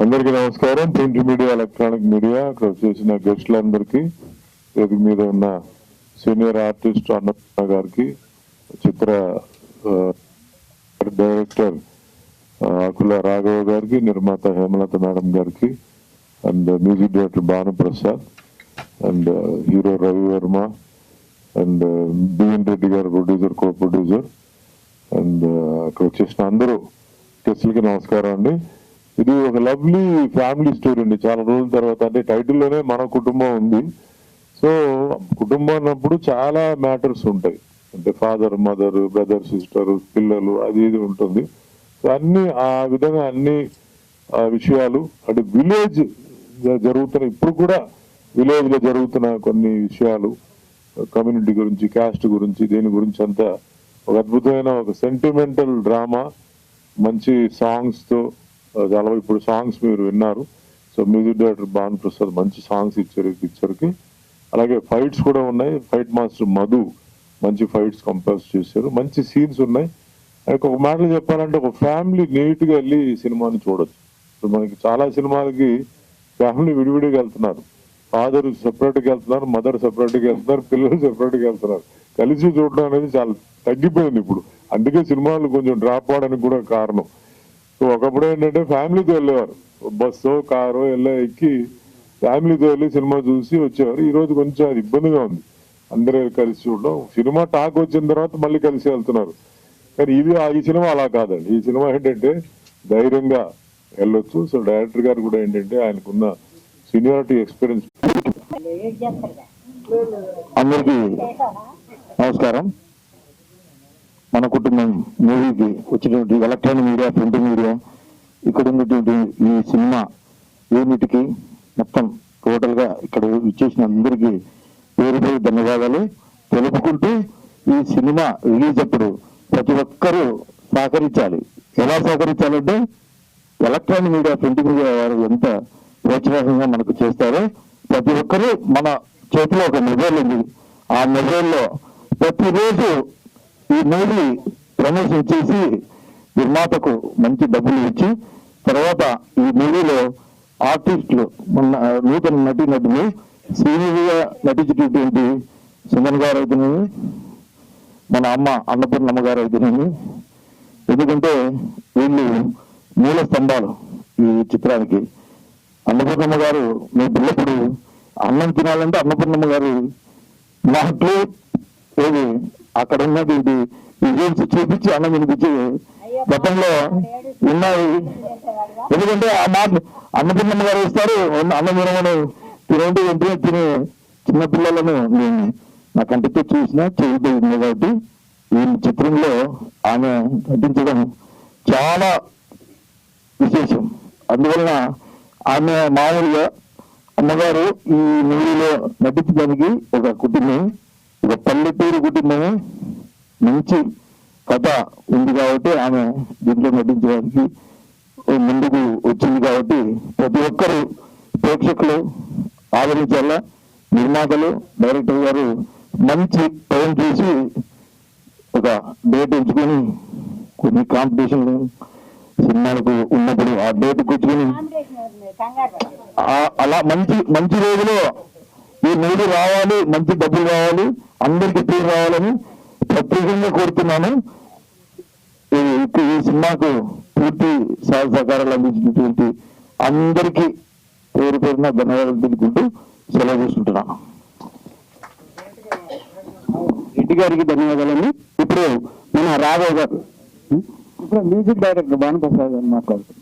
అందరికీ నమస్కారం. Print media, electronic media, అక్కడ చేసిన గెస్టులందరికీ, వేదిక మీద ఉన్న సీనియర్ ఆర్టిస్ట్ అన్నపూర్ణ గారికి, చిత్ర డైరెక్టర్ ఆకుల రాఘవ గారికి, నిర్మాత హేమలత మేడం గారికి, and music director Bhanuprasad, and hero Ravi Varma, and BN Reddy garu producer, co producer, and అక్కడ వచ్చేసిన అందరూ గెస్టులకి నమస్కారం అండి. ఇది ఒక లవ్లీ ఫ్యామిలీ స్టోరీ అండి. చాలా రోజుల తర్వాత, అంటే టైటిల్లోనే మన కుటుంబం ఉంది. సో కుటుంబం అన్నప్పుడు చాలా మ్యాటర్స్ ఉంటాయి, అంటే ఫాదర్, మదర్, బ్రదర్, సిస్టర్, పిల్లలు, అది ఇది ఉంటుంది. సో అన్ని ఆ విధంగా అన్ని విషయాలు, అంటే విలేజ్ జరుగుతున్న, ఇప్పుడు కూడా విలేజ్ లో జరుగుతున్న కొన్ని విషయాలు, కమ్యూనిటీ గురించి, క్యాస్ట్ గురించి, దేని గురించి అంతా ఒక అద్భుతమైన ఒక సెంటిమెంటల్ డ్రామా, మంచి సాంగ్స్ తో. చాలా ఇప్పుడు సాంగ్స్ మీరు విన్నారు. సో మ్యూజిక్ డైరెక్టర్ భానుప్రసాద్ మంచి సాంగ్స్ ఇచ్చారు ఈ పిక్చర్కి. అలాగే ఫైట్స్ కూడా ఉన్నాయి. ఫైట్ మాస్టర్ మధు మంచి ఫైట్స్ కంపోజ్ చేశారు. మంచి సీన్స్ ఉన్నాయి. ఒక మాటలు చెప్పాలంటే ఒక ఫ్యామిలీ నీట్ గా వెళ్ళి ఈ సినిమాని చూడొచ్చు. ఇప్పుడు మనకి చాలా సినిమాలకి ఫ్యామిలీ విడివిడిగా వెళ్తున్నారు. ఫాదర్ సెపరేట్గా వెళ్తున్నారు, మదర్ సెపరేట్గా వెళ్తున్నారు, పిల్లలు సెపరేట్గా వెళ్తున్నారు. కలిసి చూడడం అనేది చాలా తగ్గిపోయింది ఇప్పుడు. అందుకే సినిమాలు కొంచెం డ్రాప్ అవడానికి కూడా కారణం. సో ఒకప్పుడు ఏంటంటే ఫ్యామిలీతో వెళ్ళేవారు, బస్సో కారో ఎక్కి ఫ్యామిలీతో వెళ్ళి సినిమా చూసి వచ్చేవారు. ఈ రోజు కొంచెం అది ఇబ్బందిగా ఉంది, అందరూ కలిసి చూడడం. సినిమా టాక్ వచ్చిన తర్వాత మళ్ళీ కలిసి వెళ్తున్నారు. కానీ ఈ సినిమా అలా కాదండి. ఈ సినిమా ఏంటంటే ధైర్యంగా వెళ్ళొచ్చు. సో డైరెక్టర్ గారు కూడా ఏంటంటే ఆయనకున్న సీనియారిటీ, ఎక్స్పీరియన్స్. అందరికీ నమస్కారం. మన కుటుంబం మూవీకి వచ్చినటువంటి ఎలక్ట్రానిక్ మీడియా, ప్రింట్ మీడియా, ఇక్కడ ఉన్నటువంటి ఈ సినిమా యూనిట్కి మొత్తం టోటల్ గా ఇక్కడ ఇచ్చేసిన అందరికీ పేరు పేరు ధన్యవాదాలు తెలుపుకుంటూ, ఈ సినిమా రిలీజ్ అప్పుడు ప్రతి ఒక్కరూ సహకరించాలి. ఎలా సహకరించాలంటే ఎలక్ట్రానిక్ మీడియా, ప్రింట్ మీడియా వారు ఎంత ప్రోత్సాహంగా మనకు చేస్తారో, ప్రతి ఒక్కరూ, మన చేతిలో ఒక మొబైల్ ఉంది, ఆ మొబైల్లో ప్రతిరోజు ఈ మూవీ ప్రమోషన్ చేసి నిర్మాతకు మంచి డబ్బులు ఇచ్చి, తర్వాత ఈ మూవీలో ఆర్టిస్టులు, మన నూతన నటులు సీనియర్గా నటించేటటువంటి సుమన్ గారు అయితేనేమి, మన అమ్మ అన్నపూర్ణమ్మ గారు అయితేనేమి, ఎందుకంటే వీళ్ళు మూల స్తంభాలు ఈ చిత్రానికి. అన్నపూర్ణమ్మ గారు మీ పిల్లప్పుడు అన్నం తినాలంటే అన్నపూర్ణమ్మ గారు మాటలు ఏది అక్కడ ఉన్నటువంటి విజువల్స్ చూపించి అన్నం వినిపించి గతంలో ఉన్నాయి. ఎందుకంటే ఆ మాట అన్నపూర్ణమ్మ గారు ఇస్తారు, అన్నం వినమని తినండి, వెంటనే తినే చిన్నపిల్లలను నేను నా కంటితో చూసిన చేయబోయింది. కాబట్టి ఈ చిత్రంలో ఆమె నటించడం చాలా విశేషం. అందువలన ఆమె మామూలుగా అమ్మగారు ఈ మూవీలో నటించడానికి ఒక కుటుంబం, ఒక పల్లెటూరు కుటుంబమే, మంచి కథ ఉంది కాబట్టి ఆమె దీంట్లో నటించడానికి ముందుకు వచ్చింది. కాబట్టి ప్రతి ఒక్కరు ప్రేక్షకులు ఆదరించాలా. నిర్మాతలు, డైరెక్టర్ గారు మంచి టైం చూసి ఒక డేట్ ఎంచుకొని, కొన్ని కాంపిటీషన్లు సినిమాలకు ఉన్నప్పుడు ఆ డేట్ కూర్చుని అలా మంచి రోజులో ఈ మూవీ రావాలి, మంచి డబ్బులు రావాలి, అందరికీ పేరు రావాలని ప్రత్యేకంగా కోరుతున్నాను. ఈ సినిమాకు పూర్తి సహకారాలు అందించినటువంటి అందరికీ పేరు పేరున ధన్యవాదాలు తెలుపుకుంటూ సెలవు తీసుకుంటున్నాను. రెడ్డి గారికి ధన్యవాదాలని. ఇప్పుడు మన రాఘవ్ గారు, ఇప్పుడు మ్యూజిక్ డైరెక్టర్ భానుప్రసాద్ గారు మాట్లాడుతున్నారు.